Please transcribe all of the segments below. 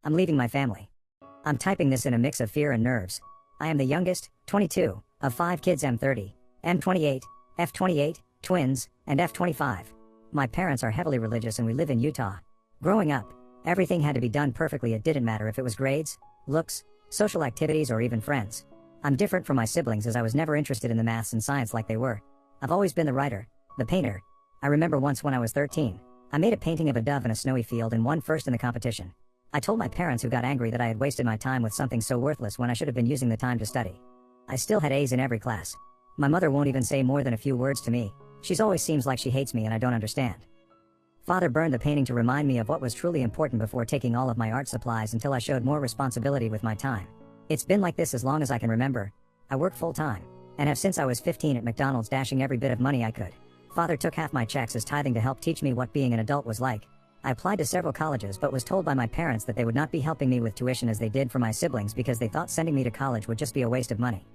I'm leaving my family. I'm typing this in a mix of fear and nerves. I am the youngest, 22, of 5 kids. M30, M28, F28, twins, and F25. My parents are heavily religious and we live in Utah. Growing up, everything had to be done perfectly. It didn't matter if it was grades, looks, social activities, or even friends. I'm different from my siblings as I was never interested in the maths and science like they were. I've always been the writer, the painter. I remember once when I was 13, I made a painting of a dove in a snowy field and won first in the competition. I told my parents, who got angry that I had wasted my time with something so worthless when I should have been using the time to study. I still had A's in every class. My mother won't even say more than a few words to me. She's always seems like she hates me and I don't understand. Father burned the painting to remind me of what was truly important before taking all of my art supplies until I showed more responsibility with my time. It's been like this as long as I can remember. I work full time, and have since I was 15 at McDonald's, dashing every bit of money I could. Father took half my checks as tithing to help teach me what being an adult was like. I applied to several colleges but was told by my parents that they would not be helping me with tuition as they did for my siblings because they thought sending me to college would just be a waste of money.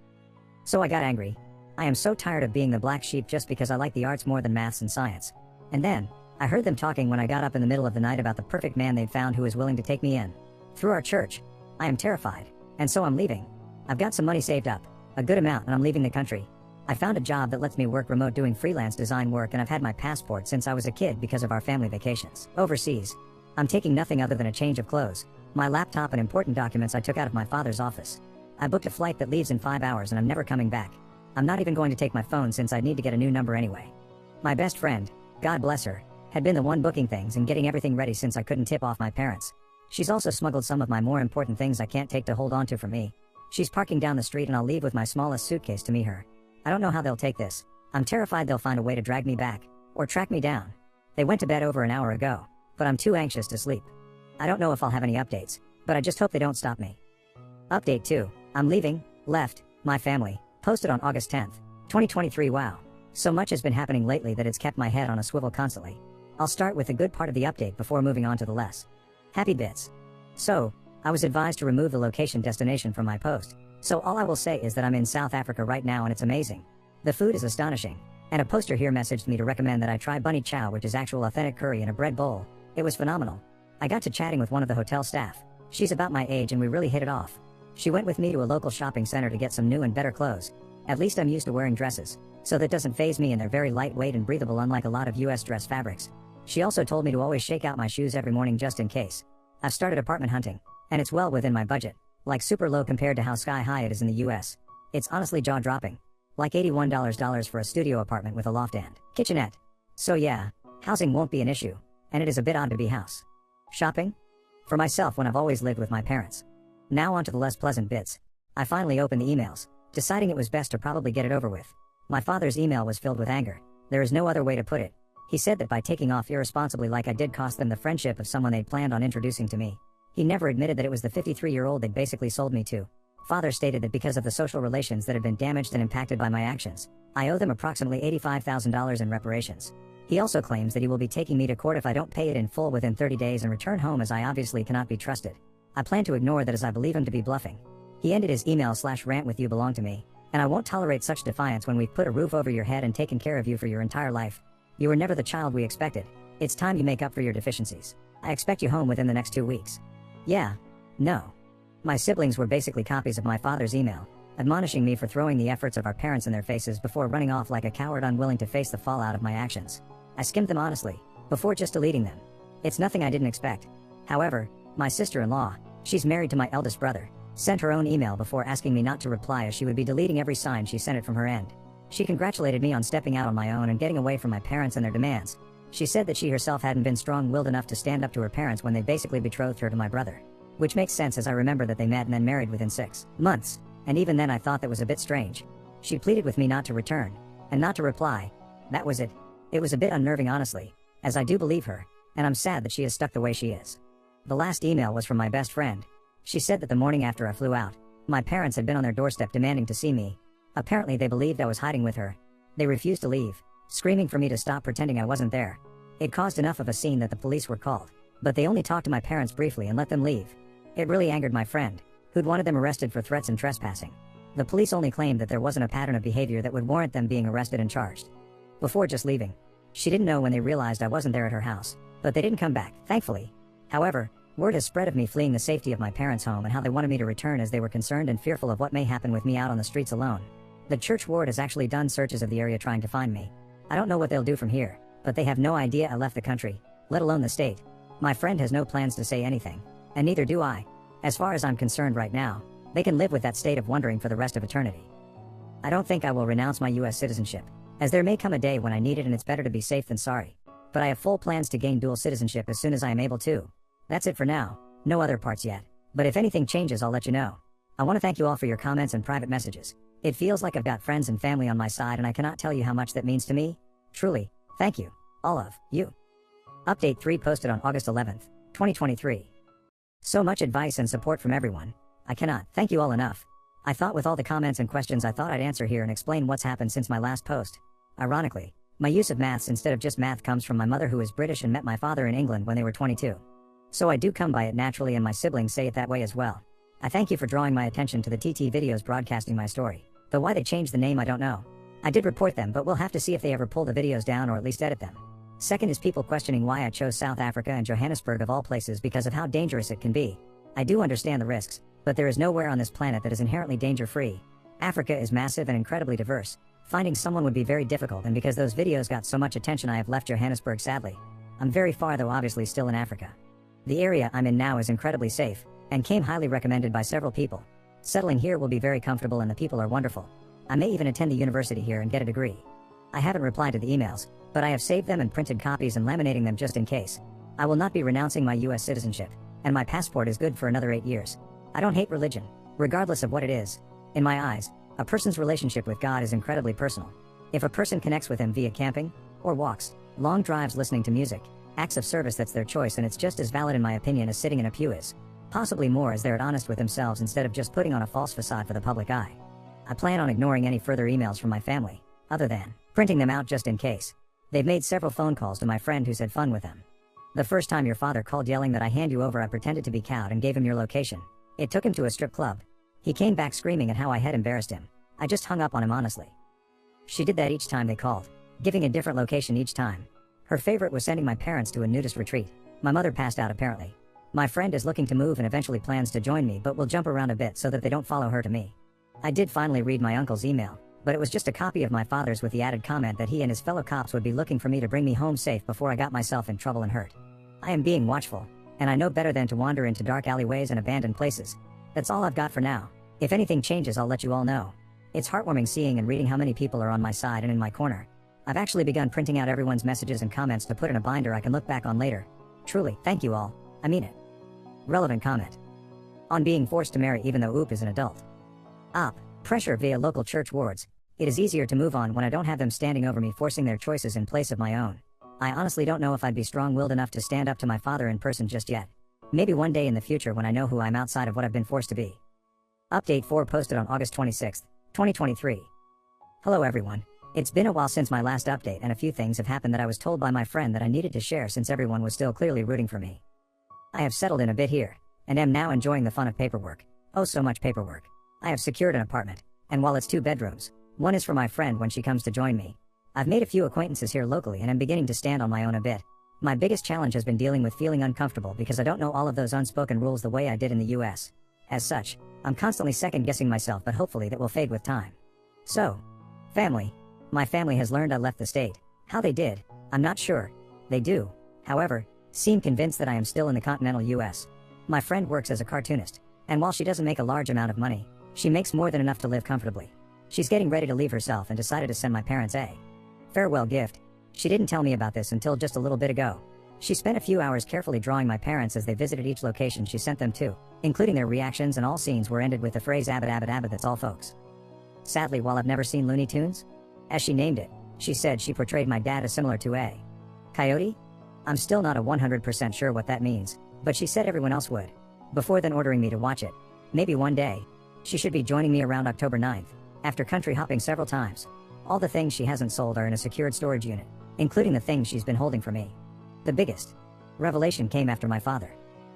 So I got angry. I am so tired of being the black sheep just because I like the arts more than maths and science. And then, I heard them talking when I got up in the middle of the night about the perfect man they'd found who is willing to take me in. Through our church. I am terrified. And so I'm leaving. I've got some money saved up. A good amount, and I'm leaving the country. I found a job that lets me work remote doing freelance design work, and I've had my passport since I was a kid because of our family vacations overseas. I'm taking nothing other than a change of clothes, my laptop, and important documents I took out of my father's office. I booked a flight that leaves in 5 hours and I'm never coming back. I'm not even going to take my phone since I'd need to get a new number anyway. My best friend, God bless her, had been the one booking things and getting everything ready since I couldn't tip off my parents. She's also smuggled some of my more important things I can't take to hold on to for me. She's parking down the street and I'll leave with my smallest suitcase to meet her. I don't know how they'll take this. I'm terrified they'll find a way to drag me back, or track me down. They went to bed over an hour ago, but I'm too anxious to sleep. I don't know if I'll have any updates, but I just hope they don't stop me. Update 2. I'm leaving, left, my family, posted on August 10th, 2023. Wow. So much has been happening lately that it's kept my head on a swivel constantly. I'll start with the good part of the update before moving on to the less happy bits. So, I was advised to remove the location destination from my post. So all I will say is that I'm in South Africa right now and it's amazing. The food is astonishing. And a poster here messaged me to recommend that I try bunny chow, which is actual authentic curry in a bread bowl. It was phenomenal. I got to chatting with one of the hotel staff. She's about my age and we really hit it off. She went with me to a local shopping center to get some new and better clothes. At least I'm used to wearing dresses, so that doesn't faze me, and they're very lightweight and breathable unlike a lot of US dress fabrics. She also told me to always shake out my shoes every morning just in case. I've started apartment hunting, and it's well within my budget. Like super low compared to how sky high it is in the US. It's honestly jaw-dropping. Like $81 for a studio apartment with a loft and kitchenette. So yeah, housing won't be an issue, and it is a bit odd to be house shopping for myself when I've always lived with my parents. Now on to the less pleasant bits. I finally opened the emails, deciding it was best to probably get it over with. My father's email was filled with anger. There is no other way to put it. He said that by taking off irresponsibly like I did cost them the friendship of someone they'd planned on introducing to me. He never admitted that it was the 53-year-old they'd basically sold me to. Father stated that because of the social relations that had been damaged and impacted by my actions, I owe them approximately $85,000 in reparations. He also claims that he will be taking me to court if I don't pay it in full within 30 days and return home, as I obviously cannot be trusted. I plan to ignore that as I believe him to be bluffing. He ended his email/rant with "You belong to me, and I won't tolerate such defiance when we've put a roof over your head and taken care of you for your entire life. You were never the child we expected. It's time you make up for your deficiencies. I expect you home within the next 2 weeks." Yeah. No. My siblings were basically copies of my father's email, admonishing me for throwing the efforts of our parents in their faces before running off like a coward unwilling to face the fallout of my actions. I skimmed them honestly, before just deleting them. It's nothing I didn't expect. However, my sister-in-law, she's married to my eldest brother, sent her own email before asking me not to reply as she would be deleting every sign she sent it from her end. She congratulated me on stepping out on my own and getting away from my parents and their demands. She said that she herself hadn't been strong-willed enough to stand up to her parents when they basically betrothed her to my brother. Which makes sense, as I remember that they met and then married within 6 months, and even then I thought that was a bit strange. She pleaded with me not to return, and not to reply. That was it. It was a bit unnerving honestly, as I do believe her, and I'm sad that she is stuck the way she is. The last email was from my best friend. She said that the morning after I flew out, my parents had been on their doorstep demanding to see me. Apparently they believed I was hiding with her. They refused to leave, screaming for me to stop pretending I wasn't there. It caused enough of a scene that the police were called, but they only talked to my parents briefly and let them leave. It really angered my friend, who'd wanted them arrested for threats and trespassing. The police only claimed that there wasn't a pattern of behavior that would warrant them being arrested and charged. Before just leaving. She didn't know when they realized I wasn't there at her house, but they didn't come back, thankfully. However, Word has spread of me fleeing the safety of my parents' home and how they wanted me to return as they were concerned and fearful of what may happen with me out on the streets alone. The church ward has actually done searches of the area trying to find me. I don't know what they'll do from here, but they have no idea I left the country, let alone the state. My friend has no plans to say anything, and neither do I. As far as I'm concerned right now, they can live with that state of wondering for the rest of eternity. I don't think I will renounce my US citizenship, as there may come a day when I need it and it's better to be safe than sorry. But I have full plans to gain dual citizenship as soon as I am able to. That's it for now, no other parts yet, but if anything changes I'll let you know. I want to thank you all for your comments and private messages. It feels like I've got friends and family on my side and I cannot tell you how much that means to me. Truly, thank you, all of you. Update 3 posted on August 11th, 2023. So much advice and support from everyone. I cannot thank you all enough. I thought with all the comments and questions I thought I'd answer here and explain what's happened since my last post. Ironically, my use of maths instead of just math comes from my mother who is British and met my father in England when they were 22. So I do come by it naturally and my siblings say it that way as well. I thank you for drawing my attention to the TT videos broadcasting my story, though why they changed the name I don't know. I did report them but we'll have to see if they ever pull the videos down or at least edit them. Second is people questioning why I chose South Africa and Johannesburg of all places because of how dangerous it can be. I do understand the risks, but there is nowhere on this planet that is inherently danger-free. Africa is massive and incredibly diverse. Finding someone would be very difficult and because those videos got so much attention I have left Johannesburg sadly. I'm very far though obviously still in Africa. The area I'm in now is incredibly safe, and came highly recommended by several people. Settling here will be very comfortable and the people are wonderful. I may even attend the university here and get a degree. I haven't replied to the emails, but I have saved them and printed copies and laminating them just in case. I will not be renouncing my US citizenship, and my passport is good for another 8 years. I don't hate religion, regardless of what it is. In my eyes, a person's relationship with God is incredibly personal. If a person connects with him via camping, or walks, long drives listening to music, acts of service, that's their choice and it's just as valid in my opinion as sitting in a pew is. Possibly more as they're honest with themselves instead of just putting on a false facade for the public eye. I plan on ignoring any further emails from my family, other than printing them out just in case. They've made several phone calls to my friend who's had fun with them. The first time your father called yelling that I hand you over I pretended to be cowed and gave him your location. It took him to a strip club. He came back screaming at how I had embarrassed him. I just hung up on him honestly. She did that each time they called, giving a different location each time. Her favorite was sending my parents to a nudist retreat. My mother passed out apparently. My friend is looking to move and eventually plans to join me but will jump around a bit so that they don't follow her to me. I did finally read my uncle's email, but it was just a copy of my father's with the added comment that he and his fellow cops would be looking for me to bring me home safe before I got myself in trouble and hurt. I am being watchful, and I know better than to wander into dark alleyways and abandoned places. That's all I've got for now. If anything changes I'll let you all know. It's heartwarming seeing and reading how many people are on my side and in my corner. I've actually begun printing out everyone's messages and comments to put in a binder I can look back on later. Truly, thank you all, I mean it. Relevant comment. On being forced to marry even though Oop is an adult. Pressure via local church wards. It is easier to move on when I don't have them standing over me forcing their choices in place of my own. I honestly don't know if I'd be strong-willed enough to stand up to my father in person just yet. Maybe one day in the future when I know who I'm outside of what I've been forced to be. Update 4 posted on August 26th, 2023. Hello everyone. It's been a while since my last update and a few things have happened that I was told by my friend that I needed to share since everyone was still clearly rooting for me. I have settled in a bit here, and am now enjoying the fun of paperwork. Oh so much paperwork. I have secured an apartment, and while it's 2 bedrooms, one is for my friend when she comes to join me. I've made a few acquaintances here locally and am beginning to stand on my own a bit. My biggest challenge has been dealing with feeling uncomfortable because I don't know all of those unspoken rules the way I did in the US. As such, I'm constantly second-guessing myself but hopefully that will fade with time. So, family. My family has learned I left the state. How they did, I'm not sure. They do, however, seem convinced that I am still in the continental US. My friend works as a cartoonist, and while she doesn't make a large amount of money, she makes more than enough to live comfortably. She's getting ready to leave herself and decided to send my parents a farewell gift. She didn't tell me about this until just a little bit ago. She spent a few hours carefully drawing my parents as they visited each location she sent them to, including their reactions, and all scenes were ended with the phrase "Abbott, Abbott, Abbott, that's all folks." Sadly, while I've never seen Looney Tunes, as she named it, she said she portrayed my dad as similar to a coyote? I'm still not 100% sure what that means, but she said everyone else would. Before then ordering me to watch it. Maybe one day. She should be joining me around October 9th, after country hopping several times. All the things she hasn't sold are in a secured storage unit, including the things she's been holding for me. The biggest revelation came after my father.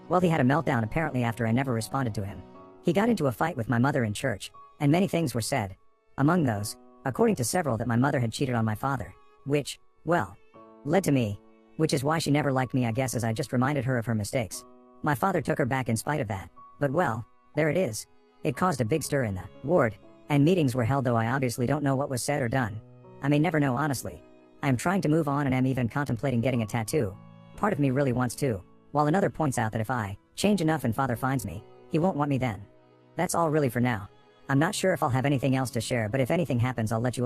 Well, he had a meltdown apparently after I never responded to him. He got into a fight with my mother in church, and many things were said. Among those, according to several, that my mother had cheated on my father, which, well, led to me, which is why she never liked me, I guess, as I just reminded her of her mistakes. My father took her back in spite of that. But well, there it is. It caused a big stir in the ward, and meetings were held, though I obviously don't know what was said or done. I may never know, honestly. I am trying to move on and am even contemplating getting a tattoo. Part of me really wants to, while another points out that if I change enough and father finds me, he won't want me then. That's all really for now. I'm not sure if I'll have anything else to share, but if anything happens I'll let you all